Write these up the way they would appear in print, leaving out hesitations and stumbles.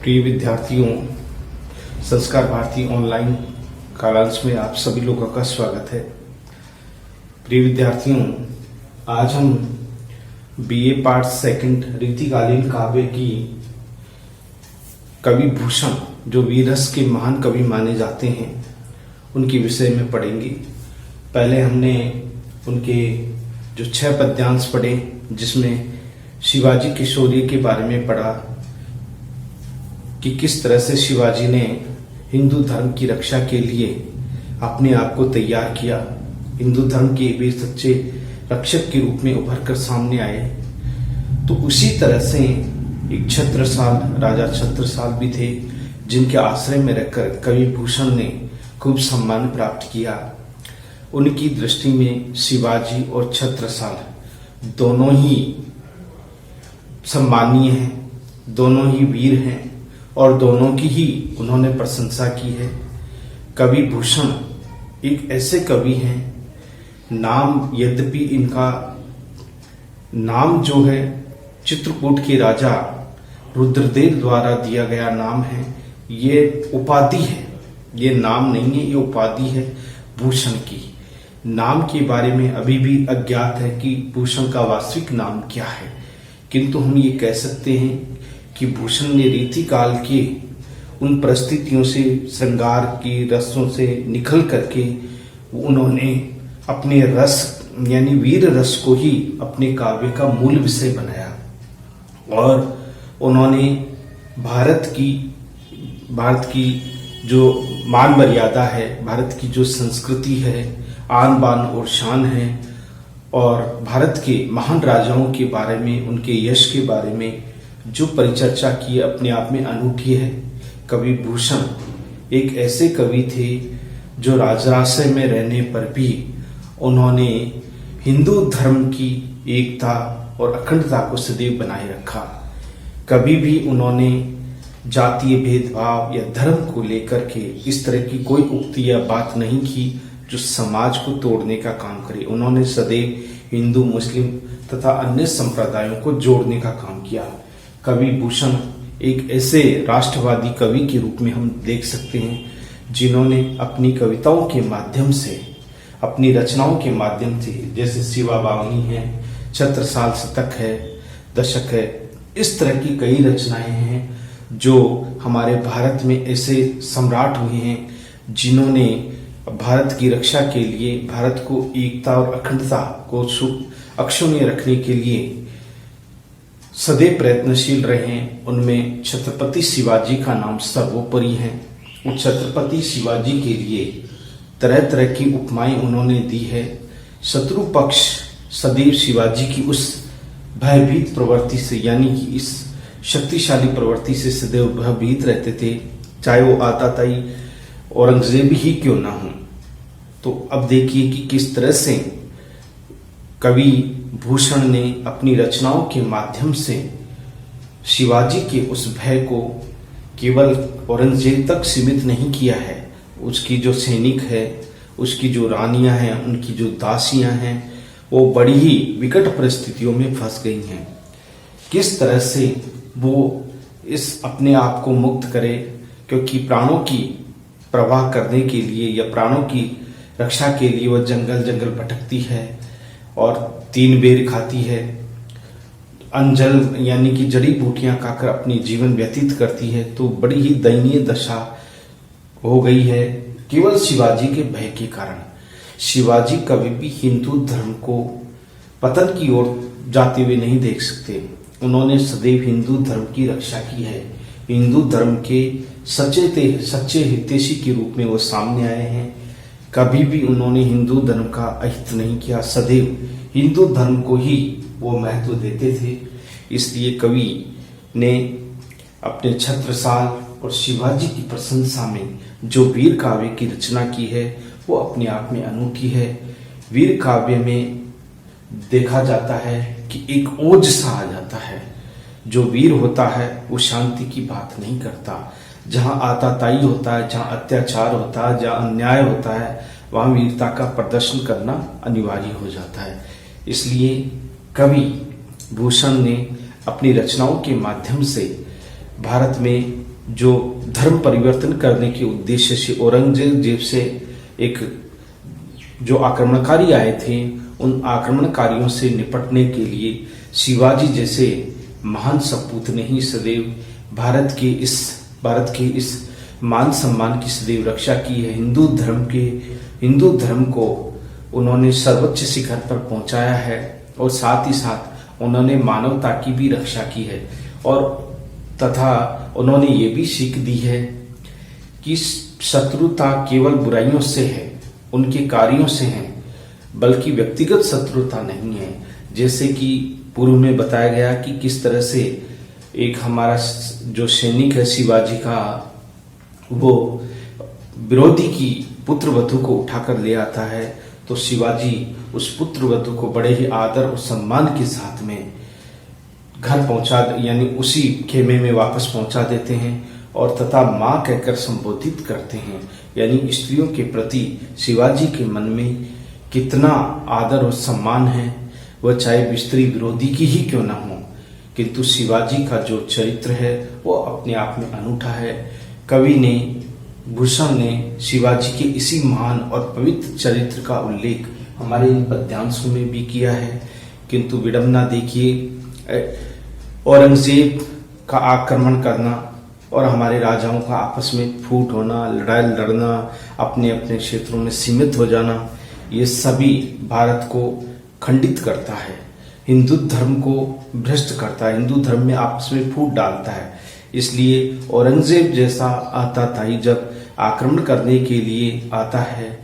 प्रिय विद्यार्थियों, संस्कार भारती ऑनलाइन कालांश में आप सभी लोगों का स्वागत है। प्रिय विद्यार्थियों, आज हम बीए पार्ट सेकंड रीतिकालीन काव्य की कवि भूषण, जो वीररस के महान कवि माने जाते हैं, उनके विषय में पढ़ेंगे। पहले हमने उनके जो 6 पद्यांश पढ़े, जिसमें शिवाजी के शौर्य के बारे में पढ़ा कि किस तरह से शिवाजी ने हिंदू धर्म की रक्षा के लिए अपने आप को तैयार किया, हिंदू धर्म के वीर सच्चे रक्षक के रूप में उभर कर सामने आए। तो उसी तरह से एक छत्रसाल, राजा छत्रसाल भी थे, जिनके आश्रय में रहकर कवि भूषण ने खूब सम्मान प्राप्त किया। उनकी दृष्टि में शिवाजी और छत्रसाल दोनों ही सम्मानीय हैं, दोनों ही वीर हैं और दोनों की ही उन्होंने प्रशंसा की है। कवि भूषण एक ऐसे कवि हैं, नाम यद्यपि इनका नाम जो है चित्रकूट के राजा रुद्रदेव द्वारा दिया गया नाम है, ये उपाधि है, ये नाम नहीं है, ये उपाधि है भूषण की। नाम के बारे में अभी भी अज्ञात है कि भूषण का वास्तविक नाम क्या है, किंतु हम ये कह सकते हैं कि भूषण ने रीतिकाल के उन परिस्थितियों से, श्रृंगार की रसों से निकल करके उन्होंने अपने रस यानी वीर रस को ही अपने काव्य का मूल विषय बनाया और उन्होंने भारत की जो मान मर्यादा है, भारत की जो संस्कृति है, आन बान और शान है, और भारत के महान राजाओं के बारे में, उनके यश के बारे में जो परिचर्चा की, अपने आप में अनूठी है। कवि भूषण एक ऐसे कवि थे जो राजराश्रय में रहने पर भी उन्होंने हिंदू धर्म की एकता और अखंडता को सदैव बनाए रखा। कभी भी उन्होंने जातीय भेदभाव या धर्म को लेकर के इस तरह की कोई उक्ति या बात नहीं की जो समाज को तोड़ने का काम करे। उन्होंने सदैव हिंदू, मुस्लिम तथा अन्य संप्रदायों को जोड़ने का काम किया। कवि भूषण एक ऐसे राष्ट्रवादी कवि के रूप में हम देख सकते हैं, जिन्होंने अपनी कविताओं के माध्यम से, अपनी रचनाओं के माध्यम से, जैसे शिवा बावनी है, छत्रसाल शतक है, दशक है, इस तरह की कई रचनाएं हैं जो हमारे भारत में ऐसे सम्राट हुए हैं जिन्होंने भारत की रक्षा के लिए, भारत को एकता और अखंडता को अक्षुण्य रखने के लिए सदैव प्रयत्नशील रहे हैं। उनमें छत्रपति शिवाजी का नाम सर्वोपरि है। उस छत्रपति शिवाजी के लिए तरह तरह की उपमाएं उन्होंने दी है। शत्रु पक्ष सदैव शिवाजी की उस भयभीत प्रवृत्ति से, यानी कि इस शक्तिशाली प्रवृत्ति से सदैव भयभीत रहते थे, चाहे वो आताताई औरंगजेब ही क्यों ना हो। तो अब देखिए कि किस तरह से कवि भूषण ने अपनी रचनाओं के माध्यम से शिवाजी के उस भय को केवल औरंगजेब तक सीमित नहीं किया है। उसकी जो सैनिक है, उसकी जो रानियां हैं, उनकी जो दासियां हैं, वो बड़ी ही विकट परिस्थितियों में फंस गई हैं। किस तरह से वो इस अपने आप को मुक्त करे, क्योंकि प्राणों की प्रवाह करने के लिए या प्राणों की रक्षा के लिए वह जंगल जंगल भटकती है और 3 बेर खाती है, अंजल यानी कि जड़ी बूटियां खाकर अपनी जीवन व्यतीत करती है। तो बड़ी ही दयनीय दशा हो गई है केवल शिवाजी के भय के कारण। शिवाजी कभी भी हिंदू धर्म को पतन की ओर जाते हुए नहीं देख सकते। उन्होंने सदैव हिंदू धर्म की रक्षा की है। हिंदू धर्म के सच्चे हितैषी के रूप में वो सामने आए हैं। कभी भी उन्होंने हिंदू धर्म का अहित नहीं किया, सदैव हिंदू धर्म को ही वो महत्व देते थे। इसलिए कवि ने अपने छत्रसाल और शिवाजी की प्रशंसा में जो वीर काव्य की रचना की है, वो अपने आप में अनूठी है। वीर काव्य में देखा जाता है कि एक ओज सा आ जाता है। जो वीर होता है वो शांति की बात नहीं करता। जहां आताताई होता है, जहां अत्याचार होता है, जहां अन्याय होता है, वहां वीरता का प्रदर्शन करना अनिवार्य हो जाता है। इसलिए कवि भूषण ने अपनी रचनाओं के माध्यम से भारत में जो धर्म परिवर्तन करने के उद्देश्य से औरंगजेब से एक जो आक्रमणकारी आए थे, उन आक्रमणकारियों से निपटने के लिए शिवाजी जैसे महान सपूत ने ही सदैव भारत के इस मान सम्मान की सदैव रक्षा की है। हिंदू धर्म को उन्होंने सर्वोच्च शिखर पर पहुंचाया है और साथ ही साथ उन्होंने मानवता की भी रक्षा की है और तथा उन्होंने ये भी सीख दी है कि शत्रुता केवल बुराइयों से है, उनके कार्यों से है, बल्कि व्यक्तिगत शत्रुता नहीं है। जैसे कि पूर्व में बताया गया कि किस तरह से एक हमारा जो सैनिक है शिवाजी का, वो विरोधी की पुत्रवधू को उठाकर ले आता है, तो शिवाजी उस पुत्रवधू को बड़े ही आदर और सम्मान के साथ में घर पहुंचा, यानी उसी खेमे में वापस पहुंचा देते हैं और तथा मां कहकर संबोधित करते हैं। यानी स्त्रियों के प्रति शिवाजी के मन में कितना आदर और सम्मान है, वह चाहे स्त्री विरोधी की ही क्यों ना हो, किंतु शिवाजी का जो चरित्र है वो अपने आप में अनूठा है। कवि ने, भूषण ने शिवाजी के इसी महान और पवित्र चरित्र का उल्लेख हमारे इन पद्यांशों में भी किया है। किंतु विडंबना देखिए, औरंगजेब का आक्रमण करना और हमारे राजाओं का आपस में फूट होना, लड़ाई लड़ना, अपने अपने क्षेत्रों में सीमित हो जाना, ये सभी भारत को खंडित करता है, हिंदू धर्म को भ्रष्ट करता है, हिंदू धर्म में आपस में फूट डालता है। इसलिए औरंगजेब जैसा आता था, जब आक्रमण करने के लिए आता है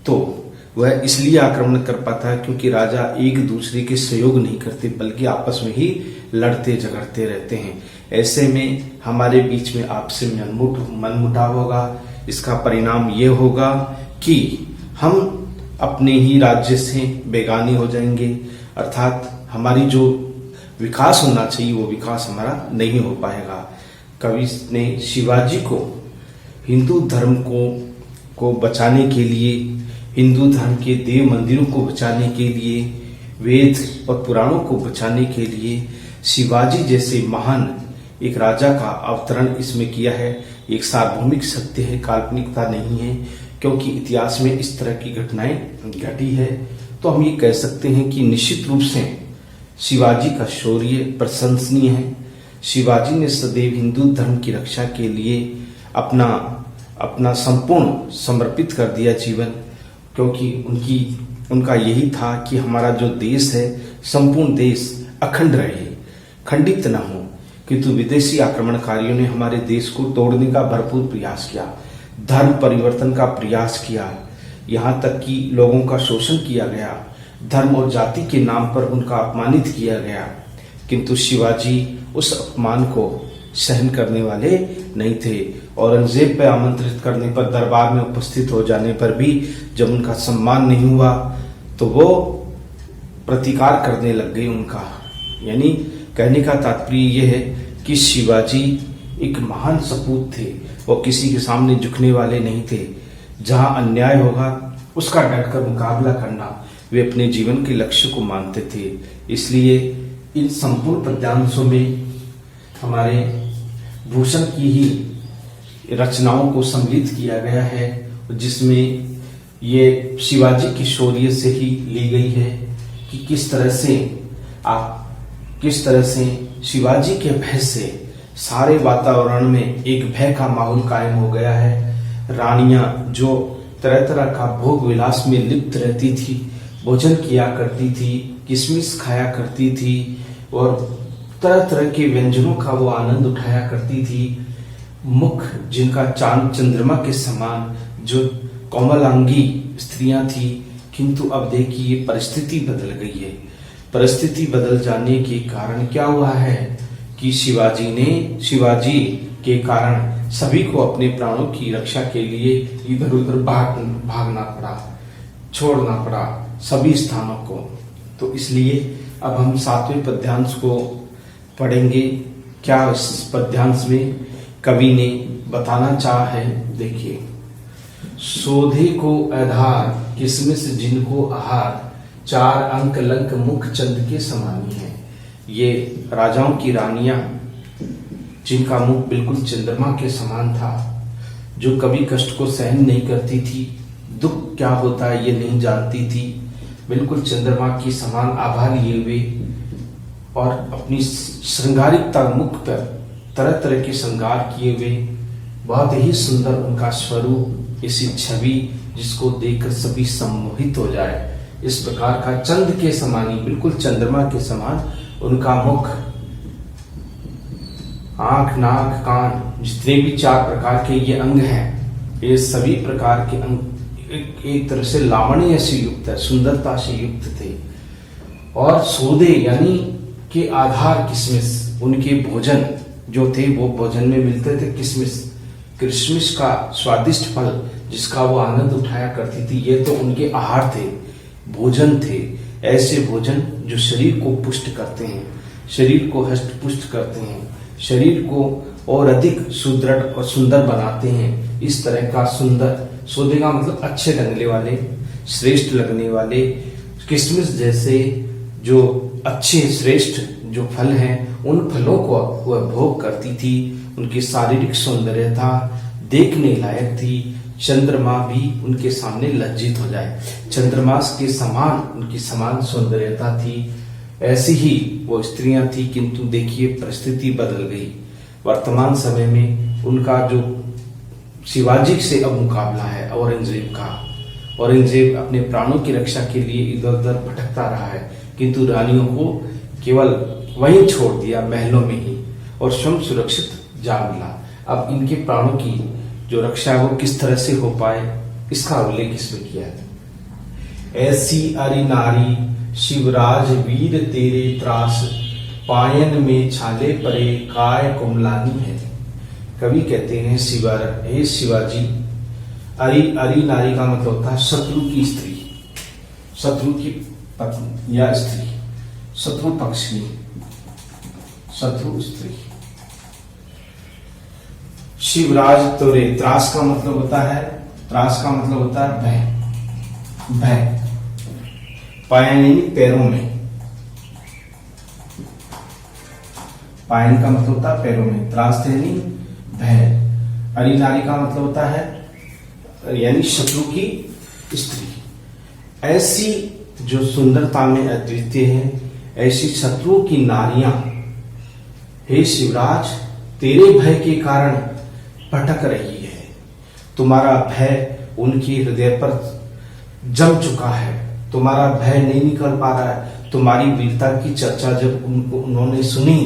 तो वह इसलिए आक्रमण कर पाता है क्योंकि राजा एक दूसरे के सहयोग नहीं करते, बल्कि आपस में ही लड़ते झगड़ते रहते हैं। ऐसे में हमारे बीच में आपसे मनमुटाव होगा। इसका परिणाम ये होगा कि हम अपने ही राज्य से बेगाने हो जाएंगे, अर्थात हमारी जो विकास होना चाहिए वो विकास हमारा नहीं हो पाएगा। कवि ने शिवाजी को हिंदू धर्म को बचाने के लिए, हिंदू धर्म के देव मंदिरों को बचाने के लिए, वेद और पुराणों को बचाने के लिए शिवाजी जैसे महान एक राजा का अवतरण इसमें किया है। एक सार्वभौमिक सत्य है, काल्पनिकता नहीं है, क्योंकि इतिहास में इस तरह की घटनाएं घटी है। तो हम ये कह सकते हैं कि निश्चित रूप से शिवाजी का शौर्य प्रशंसनीय है। शिवाजी ने सदैव हिंदू धर्म की रक्षा के लिए अपना संपूर्ण समर्पित कर दिया जीवन, क्योंकि उनका यही था कि हमारा जो देश है, संपूर्ण देश अखंड रहे, खंडित न हो। किंतु विदेशी आक्रमणकारियों ने हमारे देश को तोड़ने का भरपूर प्रयास किया, धर्म परिवर्तन का प्रयास किया, यहाँ तक कि लोगों का शोषण किया गया, धर्म और जाति के नाम पर उनका अपमानित किया गया। किंतु शिवाजी उस अपमान को सहन करने वाले नहीं थे। औरंगजेब पे आमंत्रित करने पर, दरबार में उपस्थित हो जाने पर भी जब उनका सम्मान नहीं हुआ तो वो प्रतिकार करने लग गए उनका। यानी कहने का तात्पर्य यह है कि शिवाजी एक महान सपूत थे, वो किसी के सामने झुकने वाले नहीं थे। जहां अन्याय होगा उसका डटकर मुकाबला करना वे अपने जीवन के लक्ष्य को मानते थे। इसलिए इन संपूर्ण पद्यांशों में हमारे भूषण की ही रचनाओं को सम्मिलित किया गया है, जिसमें ये शिवाजी के शौर्य से ही ली गई है कि किस तरह से शिवाजी के भय से सारे वातावरण में एक भय का माहौल कायम हो गया है। रानियां जो तरह तरह का भोग विलास में लिप्त रहती थी, भोजन किया करती थी, किशमिश खाया करती थी और तरह तरह के व्यंजनों का वो आनंद उठाया करती थी। मुख जिनका चांद चंद्रमा के समान जो कोमलांगी स्त्रियां थी, किंतु अब देखिए परिस्थिति बदल गई है। परिस्थिति बदल जाने के कारण क्या हुआ है कि शिवाजी के कारण सभी को अपने प्राणों की रक्षा के लिए इधर उधर भागना पड़ा, छोड़ना पड़ा सभी स्थानों को। तो इसलिए अब हम 7वें पद्यांश को पढ़ेंगे। क्या इस पद्यांश में कवि ने बताना चाहा है, देखिए। सोधे को आधार किसमिस जिनको आहार, 4 अंक लंक मुख चंद के समानी है। ये राजाओं की रानियां जिनका मुख बिल्कुल चंद्रमा के समान था, जो कभी कष्ट को सहन नहीं करती थी, दुख क्या होता है ये नहीं जानती थी, बिल्कुल चंद्रमा की समान आभा लिए हुए और अपनी श्रृंगारिकता मुख पर तरह तरह के श्रृंगार किए हुए, बहुत ही सुंदर उनका स्वरूप, ऐसी छवि जिसको देखकर सभी सम्मोहित हो जाए, इस प्रकार का चंद्र के समान ही, बिल्कुल चंद्रमा के समान उनका मुख, आंख, नाक, कान, जितने भी 4 प्रकार के ये अंग हैं, ये सभी प्रकार के अंग एक तरह से लावण्य से युक्त है, सुंदरता से युक्त थे। और सौदे यानी के आधार किशमिश, उनके भोजन जो थे वो भोजन में मिलते थे किशमिश, किशमिश का स्वादिष्ट फल जिसका वो आनंद उठाया करती थी, ये तो उनके आहार थे, भोजन थे। ऐसे भोजन जो शरीर को पुष्ट करते हैं, शरीर को हष्ट पुष्ट करते हैं, शरीर को और अधिक सुदृढ़ और सुंदर बनाते हैं, इस तरह का सुंदर, सौदे का मतलब अच्छे लगने वाले, श्रेष्ठ लगने वाले किशमिश जैसे जो अच्छे श्रेष्ठ जो फल हैं, उन फलों को वह भोग करती थी। उनकी शारीरिक सौंदर्यता देखने लायक थी, चंद्रमा भी उनके सामने लज्जित हो जाए, चंद्रमा के समान उनकी समान सौंदर्यता थी। ऐसी ही वो स्त्रियां थी, किंतु देखिए परिस्थिति बदल गई। वर्तमान समय में उनका जो शिवाजी से अब मुकाबला है औरंगजेब का, औरंगजेब अपने प्राणों की रक्षा के लिए इधर उधर भटकता रहा है, किंतु रानियों को केवल वहीं छोड़ दिया, महलों में ही, और स्वयं सुरक्षित जा मिला। अब इनके प्राणों की जो रक्षा है वो किस तरह से हो पाए, इसका उल्लेख इसमें किया है। ऐसी अरि नारी शिवराज वीर तेरे त्रास, पायन में छाले परे काय कुमलानी है। कवि कहते हैं हे शिवाजी, अरि नारी का मतलब होता है शत्रु की स्त्री, शत्रु की पत्नी या स्त्री, शत्रु पक्ष की शत्रु स्त्री। शिवराज तोरे, त्रास का मतलब होता है, त्रास का मतलब होता है भय, भय, पायन पैरों में, पायन का मतलब होता है पैरों में, त्रास यानी भय। अरि नारी का मतलब होता है यानी शत्रु की स्त्री। ऐसी जो सुंदरता में अद्वितीय है, ऐसी शत्रुओं की नारियां, हे शिवराज तेरे भय के कारण भटक रही है, तुम्हारा भय उनके हृदय पर जम चुका है, तुम्हारा भय नहीं निकल पा रहा है। तुम्हारी वीरता की चर्चा जब उन्होंने सुनी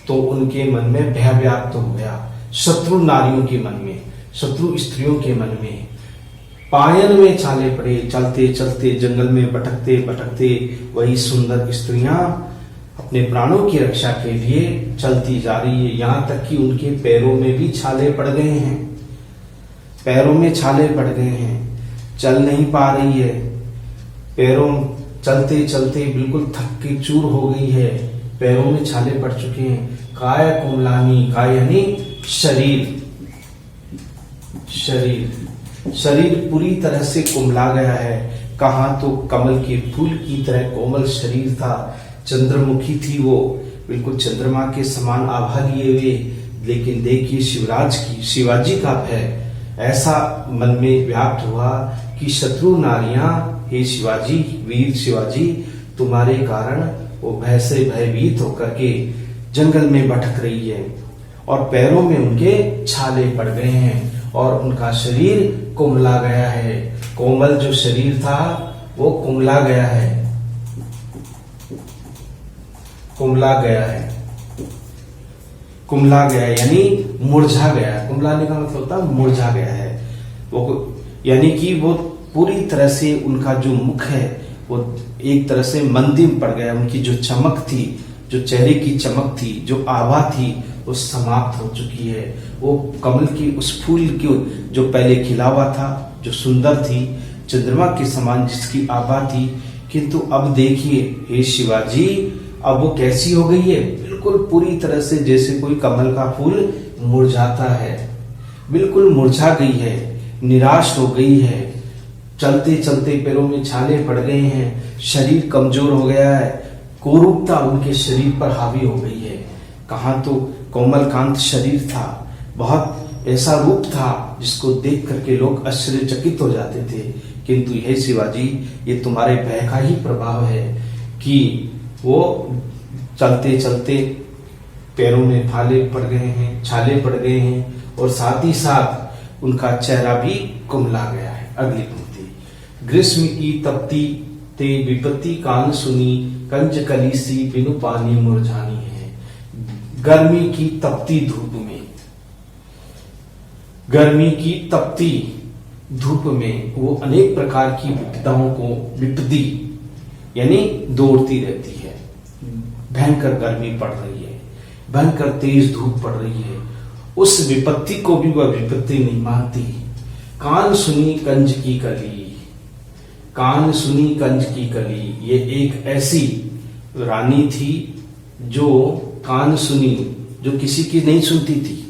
तो उनके मन में भय व्याप्त हो गया, शत्रु नारियों के मन में, शत्रु स्त्रियों के मन में। पायन में छाले पड़े, चलते चलते जंगल में भटकते भटकते वही सुंदर स्त्रियां अपने प्राणों की रक्षा के लिए चलती जा रही है, यहां तक कि उनके पैरों में भी छाले पड़ गए हैं, पैरों में छाले पड़ गए हैं, चल नहीं पा रही है, पैरों चलते चलते बिल्कुल थक के चूर हो गई है, पैरों में छाले पड़ चुके हैं। काय कुमलानी, काय यानी शरीर, शरीर, शरीर पूरी तरह से कुमला गया है। कहाँ तो कमल के फूल की तरह कोमल शरीर था, चंद्रमुखी थी वो, बिल्कुल चंद्रमा के समान आभा लिए हुए, लेकिन देखिए शिवाजी का भय ऐसा मन में व्याप्त हुआ कि शत्रु नारियां, हे शिवाजी, वीर शिवाजी, तुम्हारे कारण वो भय से भयभीत होकर के जंगल में भटक रही है और पैरों में उनके छाले पड़ गए हैं और उनका शरीर कुमला गया है। कोमल जो शरीर था वो कुमला गया है, कुमला गया है, कुमला गया यानी मुरझा गया है। कुमलाने का मतलब होता है मुरझा गया है, वो यानी कि वो पूरी तरह से उनका जो मुख है वो एक तरह से मंदिम पड़ गया, उनकी जो चमक थी, जो चेहरे की चमक थी, जो आभा थी, वो समाप्त हो चुकी है। वो कमल की उस फूल की जो पहले खिला हुआ था, जो सुंदर थी, चंद्रमा के समान जिसकी आभा थी, किंतु अब देखिए हे शिवाजी, अब वो कैसी हो गई है, बिल्कुल पूरी तरह से जैसे कोई कमल का फूल मुरझाता है, बिल्कुल मुरझा गई है, निराश हो गई है, चलते चलते पैरों में छाले पड़ गए हैं, शरीर कमजोर हो गया है, कुरूपता उनके शरीर पर हावी हो गई है। कहाँ तो कोमलकांत शरीर था, बहुत ऐसा रूप था जिसको देख करके लोग आश्चर्यचकित हो जाते थे। किंतु यह शिवाजी, ये तुम्हारे भय का ही प्रभाव है कि वो चलते चलते पैरों में छाले पड़ गए हैं और साथ ही साथ उनका चेहरा भी कुम्हला गया है। अगली पंक्ति, ग्रीष्म की तपती ते विपत्ति कान सुनी, कंज कलीसी बिनु पानी मुरझानी है। गर्मी की तपती धूप में, गर्मी की तपती धूप में वो अनेक प्रकार की विपदाओं को, विपत्ति यानी दौड़ती रहती है। भयंकर गर्मी पड़ रही है, भयंकर तेज धूप पड़ रही है, उस विपत्ति को भी वह विपत्ति नहीं मानती। कान सुनी कंज की कली, कान सुनी कंज की कली, ये एक ऐसी रानी थी जो कान सुनी, जो किसी की नहीं सुनती थी,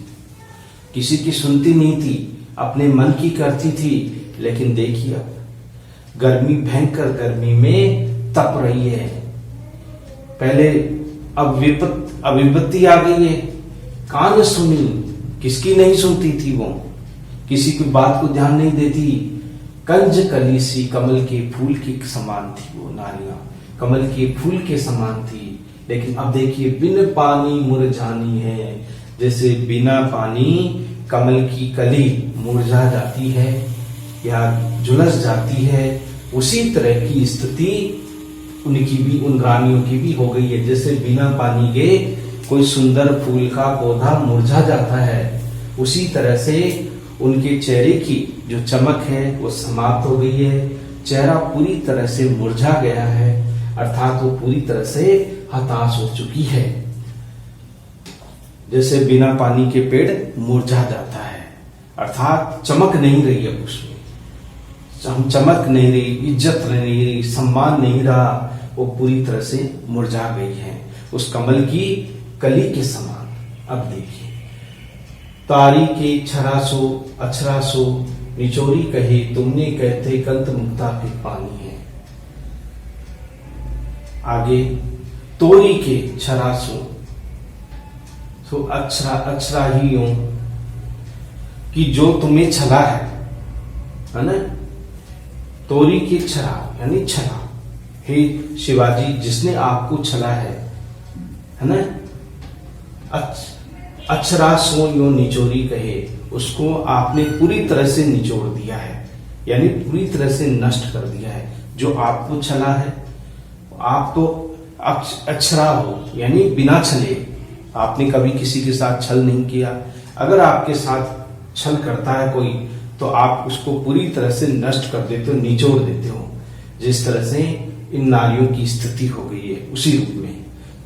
किसी की सुनती नहीं थी, अपने मन की करती थी। लेकिन देखिए अब गर्मी, भयंकर गर्मी में तप रही है। पहले अब विपत्ति आ गई है। कान सुनी, किसकी नहीं सुनती थी, वो किसी की बात को ध्यान नहीं देती। कंज कली सी, कमल के फूल के समान थी वो नारियां, कमल के फूल के समान थी। लेकिन अब देखिए, बिन पानी मुरझानी है, जैसे बिना पानी कमल की कली मुरझा जाती है या झुलस जाती है, उसी तरह की स्थिति उनकी भी, उन रानियों की भी हो गई है। जैसे बिना पानी के कोई सुंदर फूल का पौधा मुरझा जाता है, उसी तरह से उनके चेहरे की जो चमक है वो समाप्त हो गई है। चेहरा पूरी तरह से मुरझा गया है, अर्थात वो पूरी तरह से हताश हो चुकी है। जैसे बिना पानी के पेड़ मुरझा जाता है, अर्थात चमक नहीं रही है उसमें, चमक नहीं रही, इज्जत नहीं रही, सम्मान नहीं रहा, वो पूरी तरह से मुरझा गई है, उस कमल की कली के समान। अब देखिए, तारी के छरासो अछरासो निचोरी कहे, तुमने कहते कंत मुक्ता फिर पानी है। आगे, तोरी के छरासो, तो अक्षरा ही यूं कि जो तुम्हें छला है ना, तोरी की छरा यानी छला, हे शिवाजी जिसने आपको छला है ना, अक्षरा सो यो निचोरी कहे, उसको आपने पूरी तरह से निचोड़ दिया है, यानी पूरी तरह से नष्ट कर दिया है। जो आपको छला है, आप तो अक्षरा हो, यानी बिना छले, आपने कभी किसी के साथ छल नहीं किया। अगर आपके साथ छल करता है कोई, तो आप उसको पूरी तरह से नष्ट कर देते हो, निचोड़ देते हो। जिस तरह से इन नारियों की स्थिति हो गई है, उसी रूप में।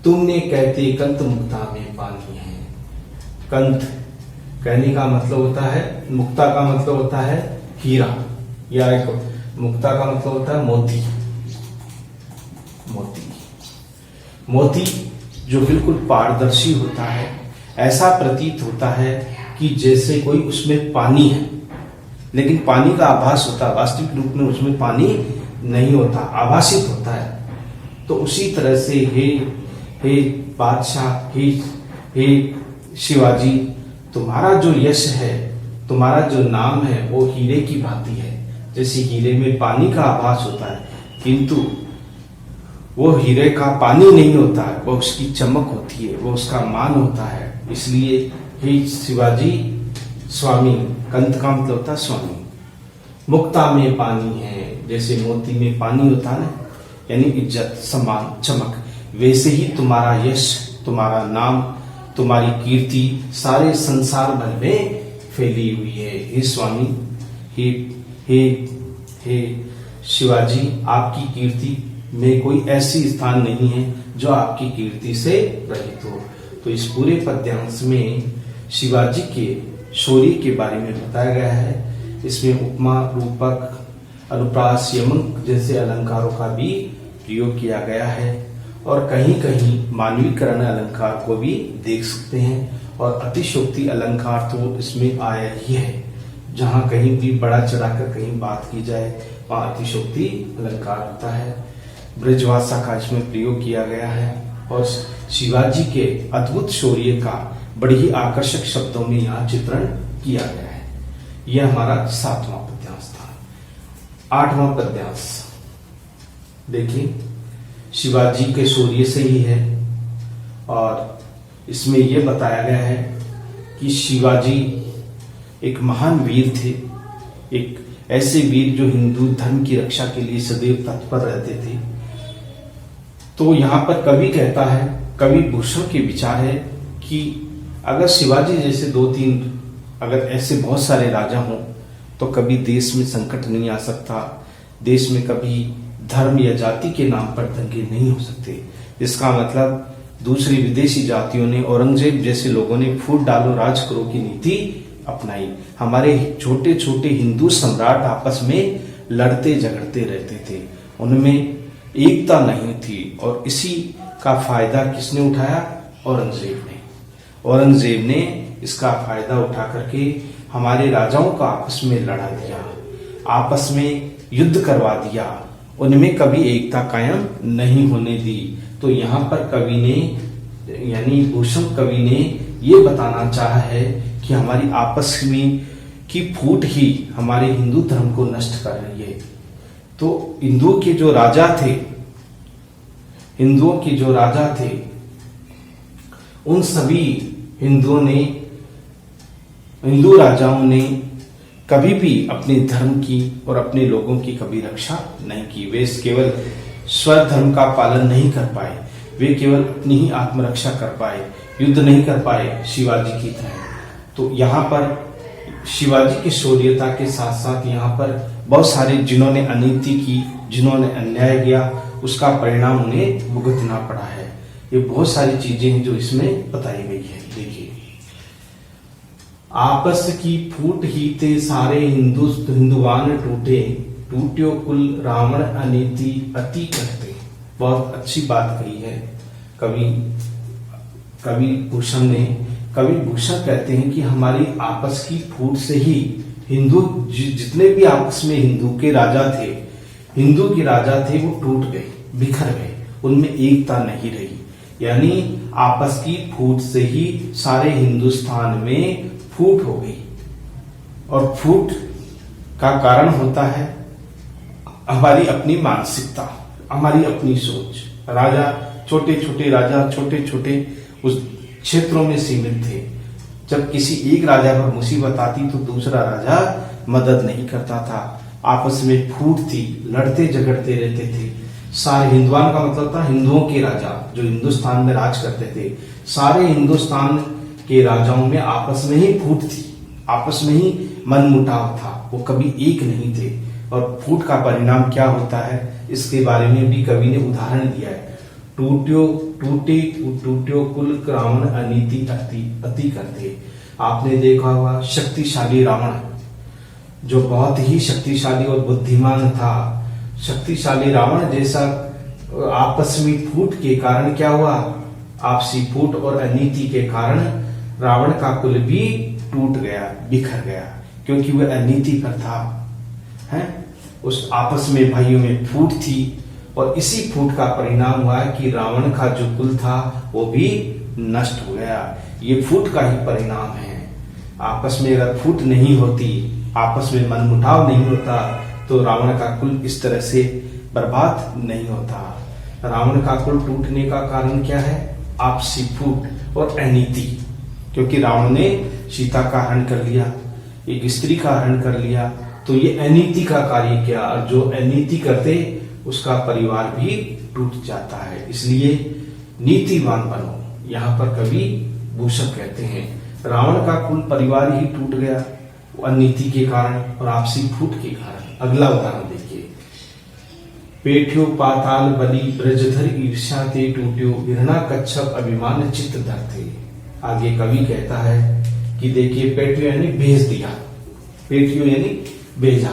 तुमने कहते कंत मुक्ता में पानी है। कंत कहने का मतलब होता है, मुक्ता का मतलब होता है हीरा, या एक मुक्ता का मतलब होता है मोती। मोती, मोती जो बिल्कुल पारदर्शी होता है, ऐसा प्रतीत होता है कि जैसे कोई उसमें पानी है, लेकिन पानी का आभास होता है, वास्तविक रूप में उसमें पानी नहीं होता, आभासित होता है। तो उसी तरह से हे बादशाह, हे शिवाजी, तुम्हारा जो यश है, तुम्हारा जो नाम है, वो हीरे की भांति है। जैसे हीरे में पानी का आभास होता है, किंतु वो हीरे का पानी नहीं होता है, वो उसकी चमक होती है, वो उसका मान होता है। इसलिए हे शिवाजी स्वामी, कंत का मतलब होता है स्वामी। मुक्ता में पानी है, जैसे मोती में पानी होता है ना, यानी इज्जत, सम्मान, चमक, वैसे ही तुम्हारा यश, तुम्हारा नाम, तुम्हारी कीर्ति सारे संसार भर में फैली हुई है। हे स्वामी, हे शिवाजी, आपकी कीर्ति में कोई ऐसी स्थान नहीं है जो आपकी कीर्ति से रहित हो। तो इस पूरे पद्यांश में शिवाजी के शौर्य के बारे में बताया गया है। इसमें उपमा, रूपक, अनुप्रास, यमक जैसे अलंकारों का भी प्रयोग किया गया है, और कहीं कहीं मानवीकरण अलंकार को भी देख सकते हैं, और अतिशोक्ति अलंकार तो इसमें आया ही है। जहां कहीं भी बड़ा चढ़ाकर कहीं बात की जाए, वहां अतिशोक्ति अलंकार होता है। ब्रजभाषा का इसमें प्रयोग किया गया है, और शिवाजी के अद्भुत शौर्य का बड़ी ही आकर्षक शब्दों में यहाँ चित्रण किया गया है। यह हमारा 7वां पद्यांश था। 8वां पद्यांश देखिए, शिवाजी के शौर्य से ही है और इसमें यह बताया गया है कि शिवाजी एक महान वीर थे, एक ऐसे वीर जो हिंदू धर्म की रक्षा के लिए सदैव तत्पर रहते थे। तो यहां पर कवि कहता है, कवि भूषण के विचार है कि अगर शिवाजी जैसे 2-3 अगर ऐसे बहुत सारे राजा हों तो कभी देश में संकट नहीं आ सकता, देश में कभी धर्म या जाति के नाम पर दंगे नहीं हो सकते। इसका मतलब दूसरी विदेशी जातियों ने, औरंगजेब जैसे लोगों ने फूट डालो राज करो की नीति अपनाई। हमारे छोटे छोटे हिंदू सम्राट आपस में लड़ते झगड़ते रहते थे, उनमें एकता नहीं थी और इसी का फायदा किसने उठाया? औरंगजेब ने। औरंगजेब ने इसका फायदा उठा करके हमारे राजाओं का आपस में लड़ा दिया, आपस में युद्ध करवा दिया, उनमें कभी एकता कायम नहीं होने दी। तो यहाँ पर कवि ने यानी भूषण कवि ने ये बताना चाहा है कि हमारी आपस में की फूट ही हमारे हिंदू धर्म को नष्ट कर रही है। तो हिंदुओं के जो राजा थे, उन सभी हिंदू राजाओं ने कभी भी अपने धर्म की और अपने लोगों की कभी रक्षा नहीं की। वे केवल स्वधर्म का पालन नहीं कर पाए, वे केवल अपनी ही आत्मरक्षा कर पाए, युद्ध नहीं कर पाए शिवाजी की तरह। तो यहाँ पर शिवाजी की शौर्यता के साथ साथ यहाँ पर बहुत सारे जिन्होंने अनीति की, जिन्होंने अन्याय किया, उसका परिणाम उन्हें भुगतना पड़ा है। ये बहुत सारी चीजें हैं जो इसमें बताई गई है। देखिए, आपस की फूट ही ते सारे हिंदुवान टूटे, टूट्यो कुल रावण अनीति अति करते। बहुत अच्छी बात कही है कवि भूषण ने। कवि भूषण कहते हैं कि हमारी आपस की फूट से ही हिंदू जितने भी आपस में हिंदू के राजा थे वो टूट गए, बिखर गए, उनमें एकता नहीं रही। यानी आपस की फूट से ही सारे हिंदुस्तान में फूट हो गई। और फूट का कारण होता है हमारी अपनी मानसिकता, हमारी अपनी सोच। छोटे छोटे उस क्षेत्रों में सीमित थे। जब किसी एक राजा पर मुसीबत आती तो दूसरा राजा मदद नहीं करता था, आपस में फूट थी, लड़ते झगड़ते रहते थे। सारे हिंदुआन का मतलब था हिंदुओं के राजा जो हिंदुस्तान में राज करते थे। सारे हिंदुस्तान के राजाओं में आपस में ही फूट थी, आपस में ही मनमुटाव था, वो कभी एक नहीं थे। और फूट का परिणाम क्या होता है इसके बारे में भी कवि ने उदाहरण दिया है। टूट्यो कुल रावण अनीति अति करते। आपने देखा होगा शक्तिशाली रावण जो बहुत ही शक्तिशाली और बुद्धिमान था, शक्तिशाली रावण जैसा आपस में फूट के कारण क्या हुआ? आपसी फूट और अनीति के कारण रावण का कुल भी टूट गया, बिखर गया, क्योंकि वह अनीति पर था। है उस आपस में भाइयों में फूट थी और इसी फूट का परिणाम हुआ कि रावण का जो कुल था वो भी नष्ट हो गया। ये फूट का ही परिणाम है। आपस में अगर फूट नहीं होती, आपस में मनमुटाव नहीं होता तो रावण का कुल इस तरह से बर्बाद नहीं होता। रावण का कुल टूटने का कारण क्या है? आपसी फूट और अनीति। क्योंकि रावण ने सीता का हरण कर लिया, एक स्त्री का हरण कर लिया, तो ये अनीति का कार्य किया और जो अनीति करते उसका परिवार भी टूट जाता है। इसलिए नीतिवान बनो, यहाँ पर कवि भूषण कहते हैं। रावण का कुल परिवार ही टूट गया अनीति के कारण और आपसी फूट के कारण। अगला उदाहरण देखिए, पेठ्यो पाताल बलि ब्रजधर ईर्ष्या ते टूट्यो हिरणा कच्छप अभिमान चित्त धरते। आगे कवि कहता है कि देखिए, पेठ्यो यानी भेज दिया, पेठ्यो यानी भेजा,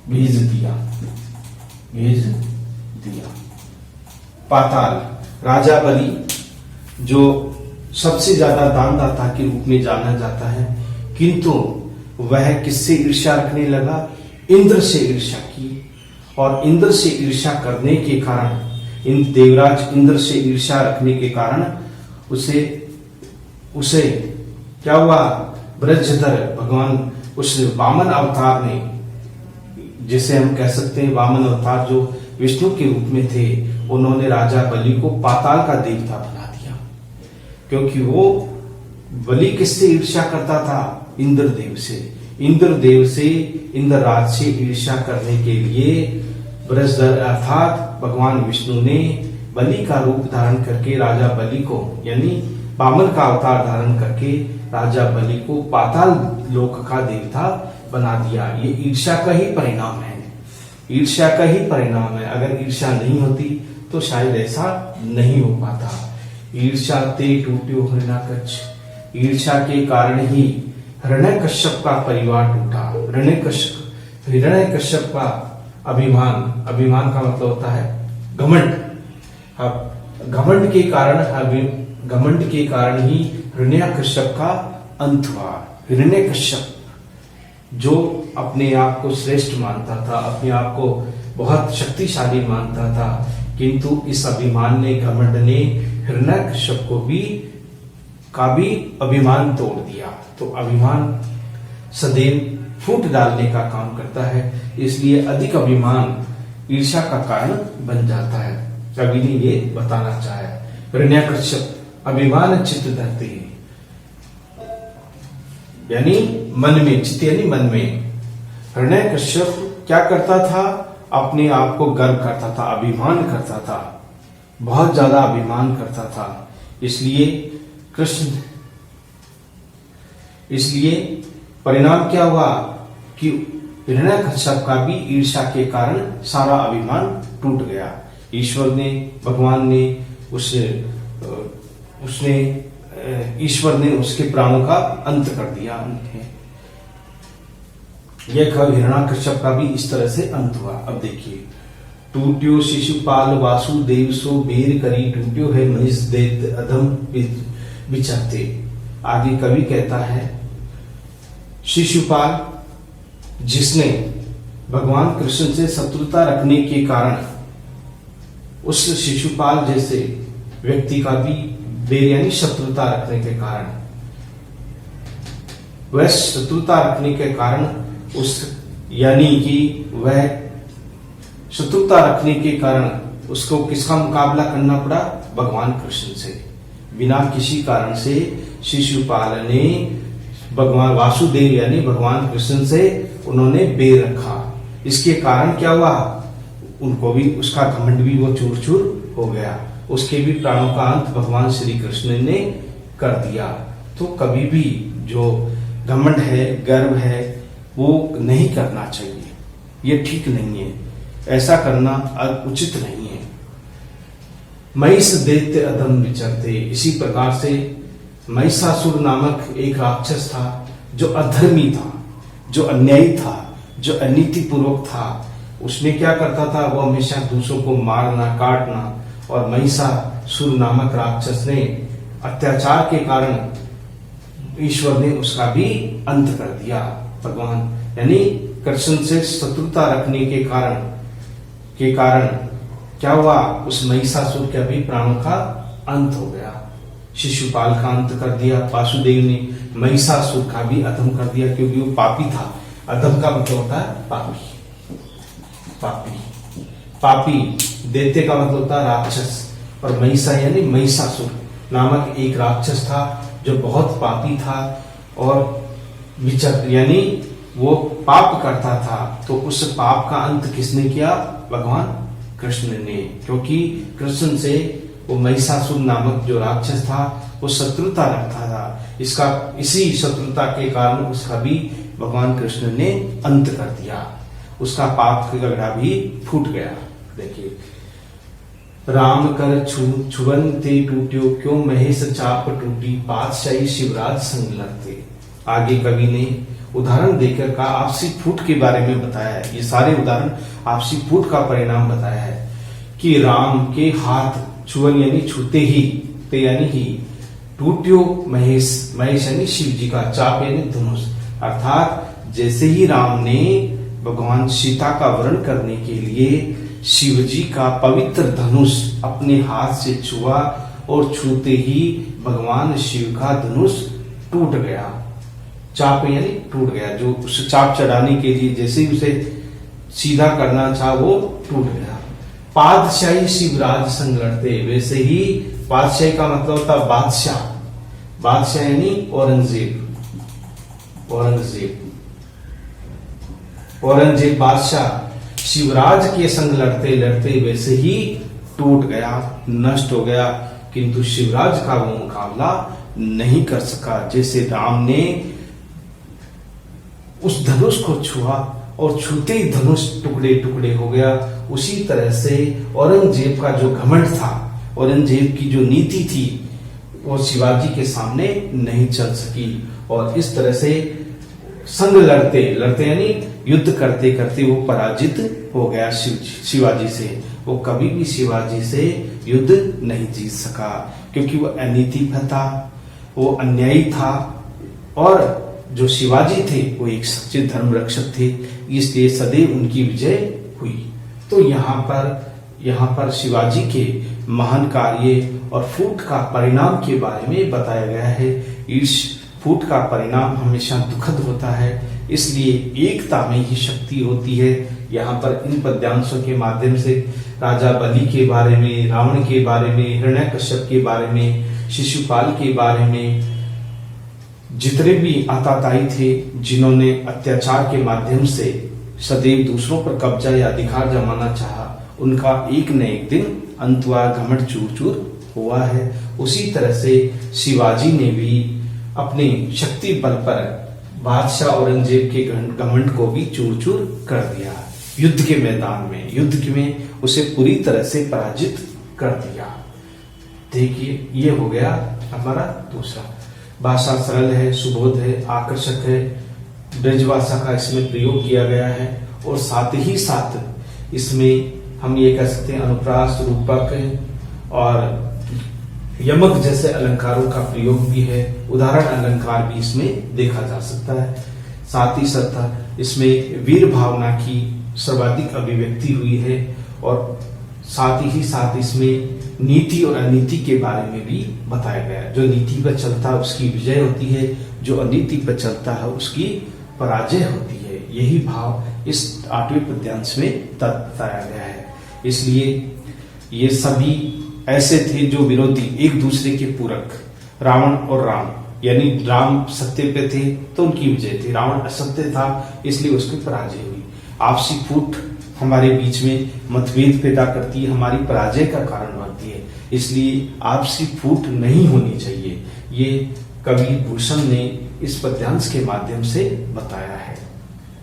भेज दिया। पाताल राजा बलि जो सबसे ज्यादा दानदाता के रूप में जाना जाता है, किंतु वह किससे ईर्ष्या रखने लगा? इंद्र से ईर्ष्या की। और इंद्र से ईर्ष्या करने के कारण, इन देवराज इंद्र से ईर्ष्या रखने के कारण उसे क्या हुआ, ब्रजधर भगवान उस वामन अवतार ने, जिसे हम कह सकते हैं वामन अवतार जो विष्णु के रूप में थे, उन्होंने राजा बलि को पाताल का देवता बना दिया। क्योंकि वो बलि किससे ईर्ष्या करता था, इंद्रदेव से। इंद्रदेव से, इंद्रराज से ईर्ष्या करने के लिए ब्रजधर अर्थात भगवान विष्णु ने बलि का रूप धारण करके राजा बलि को, यानी वामन का अवतार धारण करके राजा बलि को पाताल लोक का देवता बना दिया। ये ईर्ष्या का ही परिणाम है, ईर्ष्या का ही परिणाम है। अगर ईर्ष्या नहीं होती तो शायद ऐसा नहीं हो पाता। ईर्ष्या ते टूट्यो हिरण्याकश, ईर्ष्या के कारण ही हिरण्यकश्यप का परिवार टूटा। हिरण्यकश्यप का अभिमान, अभिमान का मतलब होता है घमंड। अब घमंड के कारण ही हिरण्यकश्यप का अंत हुआ। हिरण्यकश्यप जो अपने आप को श्रेष्ठ मानता था, अपने आप को बहुत शक्तिशाली मानता था, किंतु इस अभिमान ने, घमंड ने हिरण्यकश्यप का भी अभिमान तोड़ दिया। तो अभिमान सदैव फूट डालने का काम करता है, इसलिए अधिक अभिमान ईर्ष्या का कारण बन जाता है। कवि ने ये बताना चाहा। हिरण्यकश्यप अभिमान चित्त धरते, यानी मन में, चित्त यानी मन में। हिरण्यकश्यप क्या करता था, अपने आप को गर्व करता था, अभिमान करता था, बहुत ज्यादा अभिमान करता था। इसलिए परिणाम क्या हुआ कि हिरण्यकश्यप का भी ईर्ष्या के कारण सारा अभिमान टूट गया। ईश्वर ने, भगवान ने ईश्वर ने उसके प्राणों का अंत कर दिया। यह हिरण्यकश्यप का भी इस तरह से अंत हुआ। अब देखिए, टूट्यो शिशुपाल वासुदेव सो बेर करी, टूट्यो है महिष दैत्य अधम विचरते। आगे कवि कहता है, शिशुपाल जिसने भगवान कृष्ण से शत्रुता रखने के कारण, उस शिशुपाल जैसे व्यक्ति का भी बेर यानी शत्रुता रखने के कारण, वह शत्रुता रखने के कारण उस, यानी कि वह शत्रुता रखने के कारण उसको किसका मुकाबला करना पड़ा, भगवान कृष्ण से। बिना किसी कारण से शिशुपाल ने भगवान वासुदेव यानी भगवान कृष्ण से उन्होंने बेर रखा। इसके कारण क्या हुआ, उनको भी, उसका घमंड भी वो चूर चूर हो गया, उसके भी प्राणों का अंत भगवान श्री कृष्ण ने कर दिया। तो कभी भी जो घमंड है, गर्व है, वो नहीं करना चाहिए, ये ठीक नहीं है, ऐसा करना उचित नहीं है। महिष दैत्य अधम विचरते, इसी प्रकार से महिषासुर नामक एक राक्षस था जो अधर्मी था, जो अन्यायी था, जो अनीतिपूर्वक था। उसने क्या करता था, वो हमेशा दूसरों को मारना, काटना, और महिषासुर नामक राक्षस ने अत्याचार के कारण ईश्वर ने उसका भी अंत कर दिया। भगवान यानी कृष्ण से शत्रुता रखने के कारण क्या हुआ, उस महिषासुर के भी प्राणों का अंत हो गया। शिशुपाल का अंत कर दिया, वासुदेव ने महिषासुर का भी अधम कर दिया, क्योंकि वो पापी था। अधम का मतलब होता है पापी, पापी। दैत्य का मतलब होता है राक्षस, और महिषा यानी महिषासुर नामक एक राक्षस था जो बहुत पापी था और विचर यानी वो पाप करता था। तो उस पाप का अंत किसने किया, भगवान कृष्ण ने, क्योंकि कृष्ण से वो महिषासुर नामक जो राक्षस था वो शत्रुता रखता था। इसी शत्रुता के कारण उसका भी भगवान कृष्ण ने अंत कर दिया, उसका पाप का गड्ढा भी फूट गया। देखिए, राम कर छुवन ते टूट्यो, क्यों महेश चाप टूटी, पातशाही शिवराज संग लगते। आगे कवि ने उदाहरण देकर का आपसी फूट के बारे में बताया है। ये सारे उदाहरण आपसी फूट का परिणाम बताया है कि राम के हाथ छुवन यानी छूते ही, ते यानी ही, टूट्यो महेश, महेश यानी शिव जी का, चाप यानी धनुष, अर्थात जैसे ही राम ने भगवान सीता का वरण करने के लिए शिव जी का पवित्र धनुष अपने हाथ से छुआ और छूते ही भगवान शिव का धनुष टूट गया। चाप यानी टूट गया, जो उसे चाप चढ़ाने के लिए जैसे ही उसे सीधा करना चाहा वो टूट गया। पादशाही शिवराज संग लड़ते, वैसे ही पादशाही का मतलब होता बादशाह, बादशाह यानी औरंगजेब, औरंगजेब बादशाह शिवराज के संग लड़ते लड़ते वैसे ही टूट गया, नष्ट हो गया, किंतु शिवराज का वो मुकाबला नहीं कर सका। जैसे राम ने उस धनुष को छुआ और छूते ही धनुष टुकड़े टुकड़े हो गया, उसी तरह से औरंगजेब का जो घमंड था, औरंगजेब की जो नीति थी, वो शिवाजी के सामने नहीं चल सकी। और इस तरह से संग लड़ते लड़ते यानी युद्ध करते करते वो पराजित हो गया शिवाजी से। वो कभी भी शिवाजी से युद्ध नहीं जीत सका, क्योंकि वो अनीतिपर था, वो अन्यायी था, और जो शिवाजी थे वो एक सच्चे धर्म रक्षक थे, इसलिए सदैव उनकी विजय हुई। तो यहाँ पर शिवाजी के महान कार्य और फूट का परिणाम के बारे में बताया गया है। इस फूट का परिणाम हमेशा दुखद होता है, इसलिए एकता में ही शक्ति होती है। यहाँ पर इन पद्यांशों के माध्यम से राजा बलि के बारे में, रावण के बारे में, हिरण्यकश्यप के बारे में, शिशुपाल के बारे में, जितने भी आताताई थे जिन्होंने अत्याचार के माध्यम से सदैव दूसरों पर कब्जा या अधिकार जमाना चाहा, उनका एक न एक दिन अंत हुआ, घमंड चूर चूर हुआ है। उसी तरह से शिवाजी ने भी अपने शक्ति बल पर बादशाह औरंगजेब के घमंड को भी चूर चूर कर दिया। युद्ध के मैदान में, युद्ध में उसे पूरी तरह से पराजित कर दिया। देखिए, ये हो गया हमारा दूसरा। भाषा सरल है, सुबोध है, आकर्षक है, ब्रजभाषा का इसमें प्रयोग किया गया है, और साथ ही साथ इसमें हम ये कह सकते हैं अनुप्रास, रूपक और यमक जैसे अलंकारों का प्रयोग भी है। उदाहरण अलंकार भी इसमें देखा जा सकता है। साथ ही साथ इसमें वीर भावना की सर्वाधिक अभिव्यक्ति हुई है, और साथ ही साथ इसमें नीति और अनीति के बारे में भी बताया गया है। जो नीति पर चलता है उसकी विजय होती है, जो अनीति पर चलता है उसकी पराजय होती है। यही भाव इस 8वें पद्यांश में बताया गया है। इसलिए ये सभी ऐसे थे जो विरोधी, एक दूसरे के पूरक, रावण और राम, यानी राम सत्य पे थे तो उनकी विजय थी, रावण असत्य था इसलिए उसकी पराजय हुई। आपसी फूट हमारे बीच में मतभेद पैदा करती है, हमारी पराजय का कारण बनती है, इसलिए आपसी फूट नहीं होनी चाहिए। ये कवि भूषण ने इस पद्यांश के माध्यम से बताया है।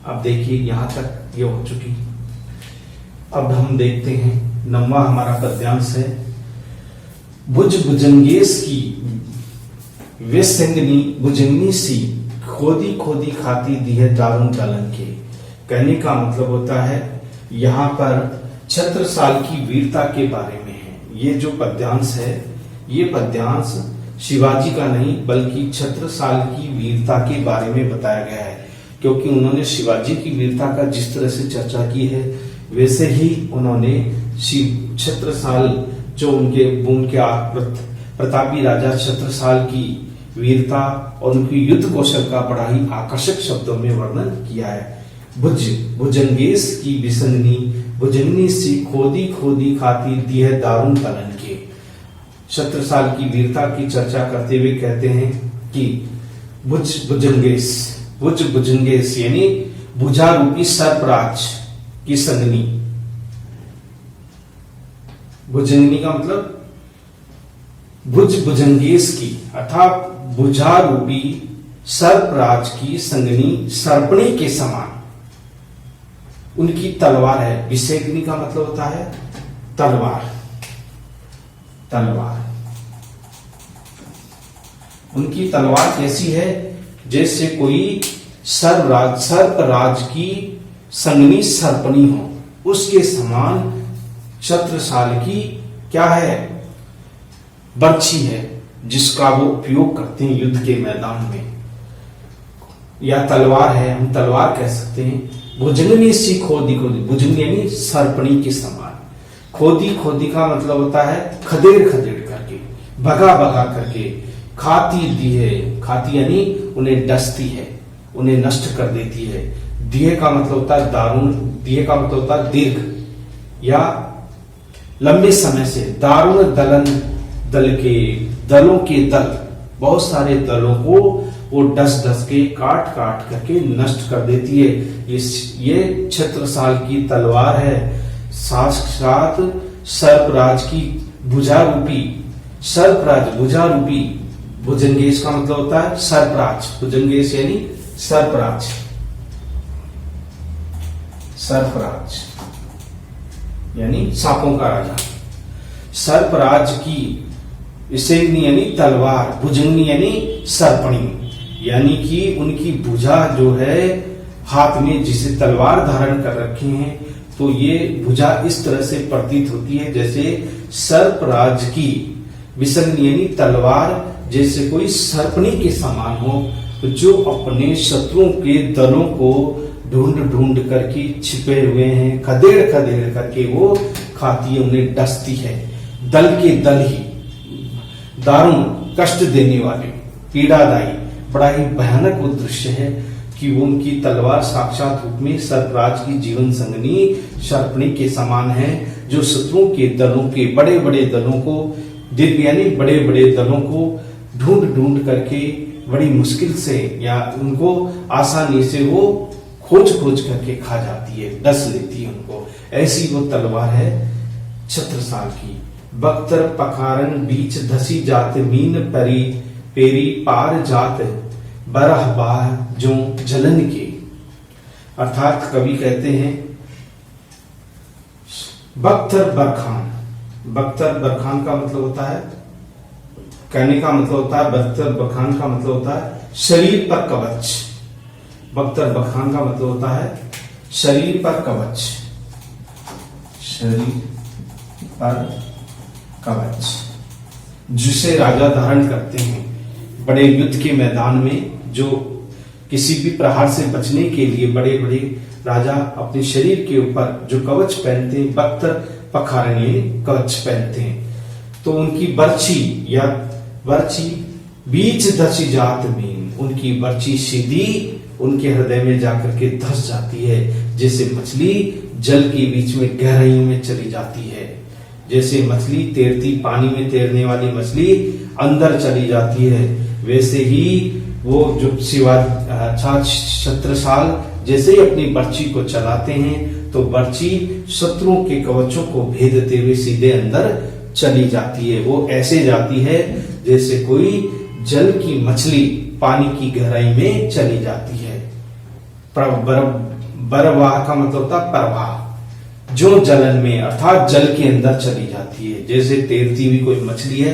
अब देखिए, यहां तक ये हो चुकी। अब हम देखते हैं 9वां हमारा पद्यांश है। भुज भुजंगेश की वेसंगनी भुजंगनी सी, खोदी खोदी खाती दी है दारुण कलंके। कहने का मतलब होता है यहाँ पर छत्रसाल की वीरता के बारे में है। ये जो पद्यांश है, ये पद्यांश शिवाजी का नहीं बल्कि छत्रसाल की वीरता के बारे में बताया गया है, क्योंकि उन्होंने शिवाजी की वीरता का जिस तरह से चर्चा की है, वैसे ही उन्होंने छत्रसाल जो उनके प्रतापी राजा छत्रसाल की वीरता और उनकी युद्ध कौशल का बड़ा ही आकर्षक शब्दों में वर्णन किया है। भुज भुजंगेश की विसंगनी, भुजंगनी सी खोदी खोदी खाती दी है दारुण कलंके। छत्रसाल की वीरता की चर्चा करते हुए कहते हैं कि भुज भुजंगेश यानी भुजा रूपी सर्पराज की संगनी। भुजंगनी का मतलब भुज भुजंगेश की अर्थात भुजा रूपी सर्पराज की संगनी, सर्पणी के समान उनकी तलवार है। विषेकनी का मतलब होता है तलवार, तलवार। उनकी तलवार कैसी है? जैसे कोई सर्पराज की संगनी सर्पणी हो, उसके समान छत्रसाल की क्या है? बर्छी है, जिसका वो उपयोग करते हैं युद्ध के मैदान में, या तलवार है, हम तलवार कह सकते हैं। भुजंगनी सी खोदी खोदी, भुजंगनी यानी सर्पणी के समान। खोदी खोदी का मतलब होता है खदेड़ खदेड़ करके, भगा भगा करके खाती दी है, खाती यानी उन्हें डसती है, उन्हें नष्ट कर देती है। दिए का मतलब होता है दारुण, दिए का मतलब होता है दीर्घ या लंबे समय से। दारुण दलन, दलों के दल, बहुत सारे दलों को वो डस डस के काट काट करके नष्ट कर देती है। ये छत्रसाल की तलवार है, साक्षात सर्पराज की भुजा रूपी, सर्पराज भुजा रूपी। भुजंगेश का मतलब होता है सर्पराज, भुजंगेश यानी सर्पराज, सर्पराज यानी सांपों का राजा। सर्पराज की इसेग्नि यानी तलवार, भुजंगनी यानी सर्पणी, यानी कि उनकी भुजा जो है हाथ में जिसे तलवार धारण कर रखे हैं, तो ये भुजा इस तरह से प्रतीत होती है जैसे सर्पराज की विसंगनी यानी तलवार जैसे कोई सर्पणी के समान हो, जो अपने शत्रुओं के दलों को ढूंढ ढूंढ करके छिपे हुए हैं, खदेड़ खदेड़ करके वो खाती है, उन्हें डसती है। दल के दल ही दारुण, कष्ट देने वाले, पीड़ादायी, बड़ा ही भयानक वो दृश्य है कि वो उनकी तलवार साक्षात रूप में सर्पराज की जीवन संगनी सर्पणी के समान है, जो शत्रुओं के दलों के बड़े बड़े दलों को, दीर्घ यानी बड़े बड़े दलों को ढूंढ ढूंढ करके बड़ी मुश्किल से या उनको आसानी से वो खोज खोज करके खा जाती है, डस लेती है उनको। ऐसी वो तलवार है छत्रसाल की। बख्तर पखारन बीच धसी जात मीन परी पेरी पार जात बरह बाह जो जलन के। अर्थात कवि कहते हैं बख्तर बरखान, बख्तर बरखान का मतलब होता है, कहने का मतलब होता है, बख्तर बरखान का मतलब होता है शरीर पर कवच। बख्तर बरखान का मतलब होता है शरीर पर कवच, शरीर पर कवच, जिसे राजा धारण करते हैं बड़े युद्ध के मैदान में। जो किसी भी प्रहार से बचने के लिए बड़े बड़े राजा अपने शरीर के ऊपर जो कवच पहनते हैं, बख्तर पखारन कवच पहनते हैं। तो उनकी बर्छी या बर्छी बीच धसी जात में, उनकी बर्छी सीधी उनके हृदय में जाकर के धस जाती है, जैसे मछली जल के बीच में गहराइयों में चली जाती है। जैसे मछली तैरती, पानी में तैरने वाली मछली अंदर चली जाती है, वैसे ही वो जो छत्रसाल जैसे ही अपनी बर्छी को चलाते हैं तो बर्छी शत्रुओं के कवचों को भेदते हुए सीधे अंदर चली जाती है। वो ऐसे जाती है जैसे कोई जल की मछली पानी की गहराई में चली जाती है। बरवाह का मतलब होता प्रवाह, जो जलन में अर्थात जल के अंदर चली जाती है। जैसे तैरती हुई कोई मछली है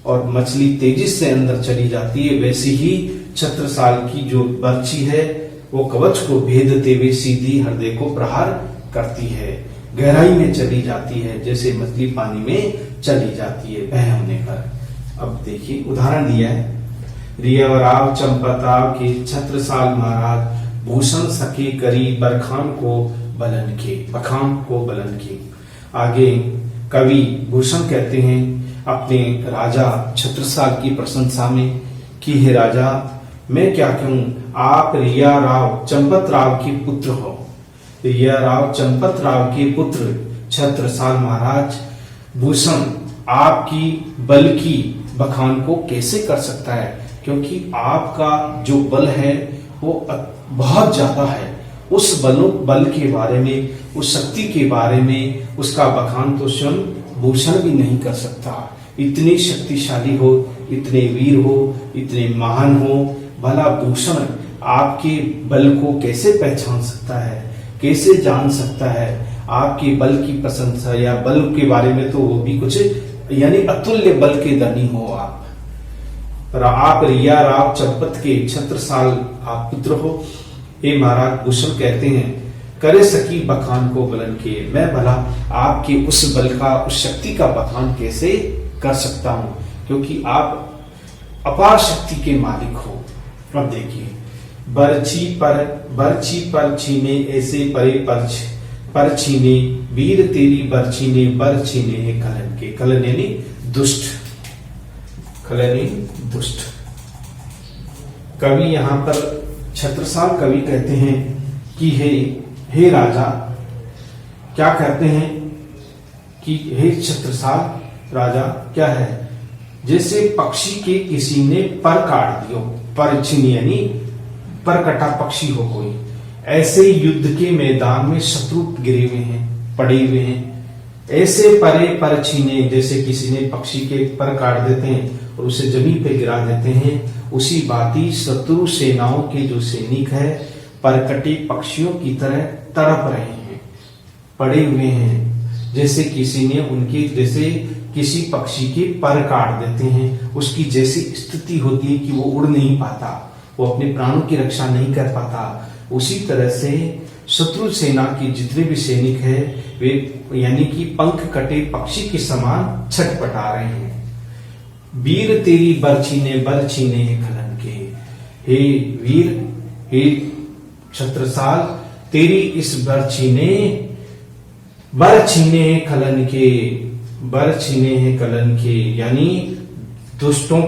और मछली तेजी से अंदर चली जाती है, वैसे ही छत्रसाल की जो बर्छी है वो कवच को भेदते हुए सीधी हृदय को प्रहार करती है, गहराई में चली जाती है, जैसे मछली पानी में चली जाती है बह होने पर। अब देखिए उदाहरण दिया है, रियवराव चंपताव के छत्रसाल महाराज भूषण सके करी बरखान को बलन के, बखान को बलन के। आगे कवि भूषण कहते हैं अपने राजा छत्रसाल की प्रशंसा में कि हे राजा, मैं क्या कहूं, आप रिया राव चंपत राव के पुत्र हो। रिया राव चंपत राव के पुत्र छत्रसाल महाराज भूषण आपकी बल की बखान को कैसे कर सकता है, क्योंकि आपका जो बल है वो बहुत ज्यादा है। उस बल के बारे में, उस शक्ति के बारे में उसका बखान तो स्वयं भूषण भी नहीं कर सकता। इतने शक्तिशाली हो, इतने वीर हो, इतने महान हो, भला भूषण आपके बल को कैसे पहचान सकता है, कैसे जान सकता है। आपके बल की प्रशंसा या बल के बारे में तो वो भी कुछ यानी अतुल्य बल के धनी हो आप। पर आप रिया राव चंपत के छत्रसाल आप पुत्र हो। हे महाराज भूषण कहते हैं करे सकी बखान को बलन के, मैं भला आपके उस बल का, उस शक्ति का बखान कैसे कर सकता हूं, क्योंकि आप अपार शक्ति के मालिक हो। अब देखिए, बर्छी पर छीने ऐसे परे पर छीने, वीर तेरी बर्छी ने बर छीने कलन के। कलन यानी दुष्ट, खलनी दुष्ट। कवि यहाँ पर छत्रसाल कवि कहते हैं कि हे राजा, क्या कहते हैं कि हे छत्रसाल राजा, क्या है, जैसे पक्षी के किसी ने पर काट दियो, पर छीनी यानी पर कटा पक्षी हो कोई, ऐसे युद्ध के मैदान में शत्रु गिरे हुए हैं, पड़े हुए हैं। ऐसे परे पर छीने, जैसे किसी ने पक्षी के पर काट देते हैं और उसे जमीन पे गिरा देते हैं, उसी बाती शत्रु सेनाओं के जो सैनिक है परकटे पक्षियों की तरह तड़प रहे हैं, पड़े हुए हैं। जैसे किसी ने उनके, जैसे किसी पक्षी के पर काट देते हैं, उसकी जैसी स्थिति होती है कि वो उड़ नहीं पाता, वो अपने प्राणों की रक्षा नहीं कर पाता, उसी तरह से शत्रु सेना के जितने भी सैनिक हैं वे यानी कि पंख कटे पक्षी के समान छटपटा रहे हैं। वीर तेरी बरछी ने खलन के, हे वीर, हे छत्रसाल, तेरी इस बरछी ने खलन के, बरछीने हैं कलन के, यानी दुष्टों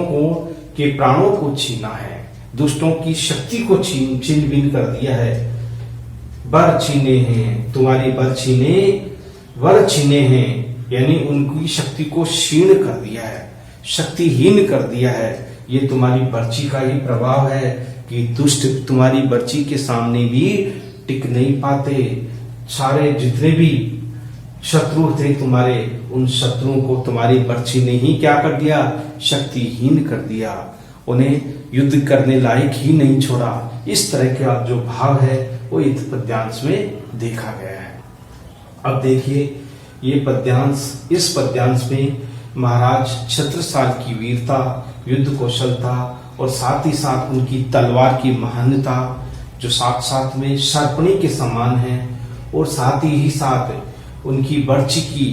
को के प्राणों को छीना है, दुष्टों की शक्ति को छीन बीन कर दिया है। बरछीने हैं, तुम्हारी बरछीने हैं, यानी उनकी शक्ति को क्षीण कर दिया है, शक्तिहीन कर दिया है। ये तुम्हारी बर्छी का ही प्रभाव है कि दुष्ट तुम्हारी बर्छी के सामने भी टिक नहीं पाते। सारे जितने भी शत्रु थे तुम्हारे, उन शत्रुओं को तुम्हारी बर्छी ने ही क्या कर दिया, शक्तिहीन कर दिया, उन्हें युद्ध करने लायक ही नहीं छोड़ा। इस तरह का जो भाव है वो इस पद्यांश में देखा गया है। अब देखिए ये पद्यांश, इस पद्यांश में महाराज छत्रसाल की वीरता, युद्ध कौशलता और साथ ही साथ उनकी तलवार की महानता जो साथ साथ में सर्पणी के समान है, और साथ ही साथ उनकी बर्छी की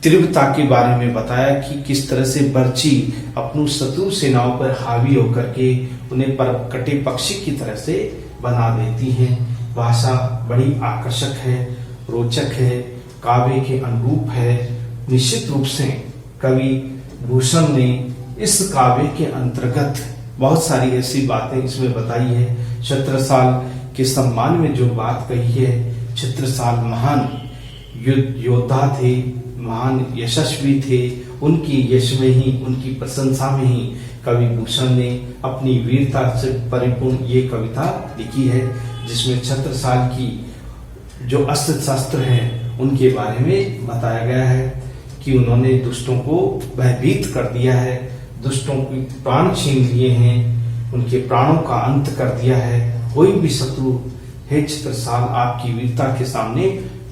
तीव्रता के बारे में बताया कि किस तरह से बर्छी अपनी शत्रु सेनाओं पर हावी होकर के उन्हें पर कटे पक्षी की तरह से बना देती हैं। भाषा बड़ी आकर्षक है, रोचक है, काव्य के अनुरूप है। निश्चित रूप से कवि भूषण ने इस काव्य के अंतर्गत बहुत सारी ऐसी बातें इसमें बताई है। छत्रसाल के सम्मान में जो बात कही है, छत्रसाल महान योद्धा थे, महान यशस्वी थे, उनकी यश में ही, उनकी प्रशंसा में ही कवि भूषण ने अपनी वीरता से परिपूर्ण ये कविता लिखी है, जिसमें छत्रसाल की जो अस्त्र शस्त्र हैं उनके बारे में बताया गया है कि उन्होंने दुष्टों को भयभीत कर दिया है, दुष्टों के प्राण छीन लिए हैं, उनके प्राणों का अंत कर दिया है। कोई भी शत्रु हे छत्रसाल आपकी वीरता के सामने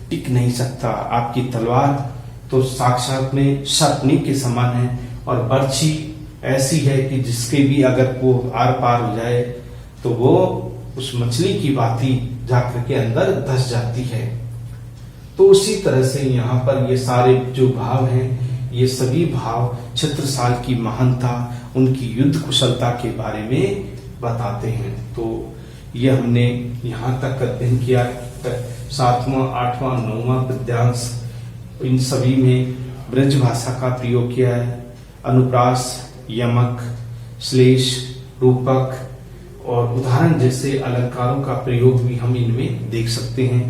टिक नहीं सकता। आपकी तलवार तो साक्षात में सर्पणी के समान है, और बर्छी ऐसी है कि जिसके भी अगर वो आर पार हो जाए तो वो उस मछली की भांति जाकर के अंदर धस जाती है। तो उसी तरह से यहाँ पर ये सारे जो भाव हैं, ये सभी भाव छत्रसाल की महानता, उनकी युद्ध कुशलता के बारे में बताते हैं। तो ये हमने यहाँ तक अध्ययन किया, 7वां, 8वां, 9वां पद्यांश, इन सभी में ब्रज भाषा का प्रयोग किया है। अनुप्रास, यमक, श्लेष, रूपक और उदाहरण जैसे अलंकारों का प्रयोग भी हम इनमें देख सकते हैं।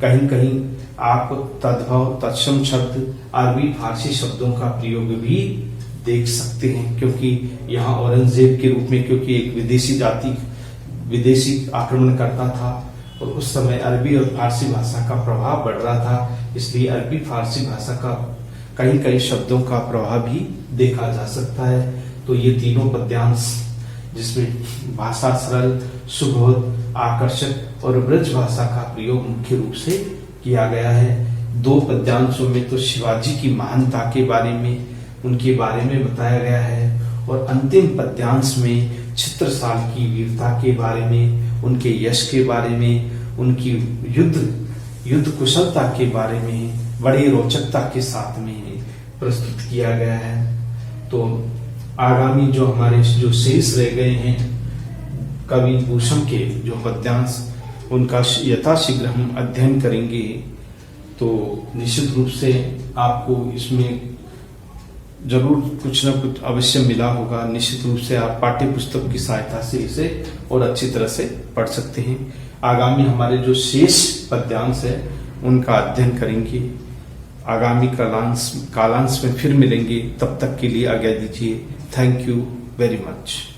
कहीं कहीं आप तद्भव, तत्सम शब्द, अरबी फारसी शब्दों का प्रयोग भी देख सकते हैं, क्योंकि यहाँ औरंगजेब के रूप में, क्योंकि एक विदेशी आक्रमण करता था और उस समय अरबी और फारसी भाषा का प्रभाव बढ़ रहा था, इसलिए अरबी फारसी भाषा का कई कई शब्दों का प्रभाव भी देखा जा सकता है। तो ये तीनों पद्यांश जिसमें भाषा सरल, सुबोध, आकर्षक और ब्रज भाषा का प्रयोग मुख्य रूप से किया गया है। 2 पद्यांशों में तो शिवाजी की महानता के बारे में, उनके बारे में बताया गया है, और अंतिम पद्यांश में छत्रसाल की वीरता के बारे में, उनके यश के बारे में, उनकी युद्ध कुशलता के बारे में बड़ी रोचकता के साथ में प्रस्तुत किया गया है। तो आगामी जो हमारे जो शेष रह गए हैं कवि भूषण के जो पद्यांश, उनका यथाशीघ्र हम अध्ययन करेंगे। तो निश्चित रूप से आपको इसमें जरूर कुछ न कुछ अवश्य मिला होगा। निश्चित रूप से आप पाठ्य पुस्तक की सहायता से इसे और अच्छी तरह से पढ़ सकते हैं। आगामी हमारे जो शेष पद्यांश है उनका अध्ययन करेंगे। आगामी कालांश में फिर मिलेंगे। तब तक के लिए आज्ञा दीजिए। Thank you very much.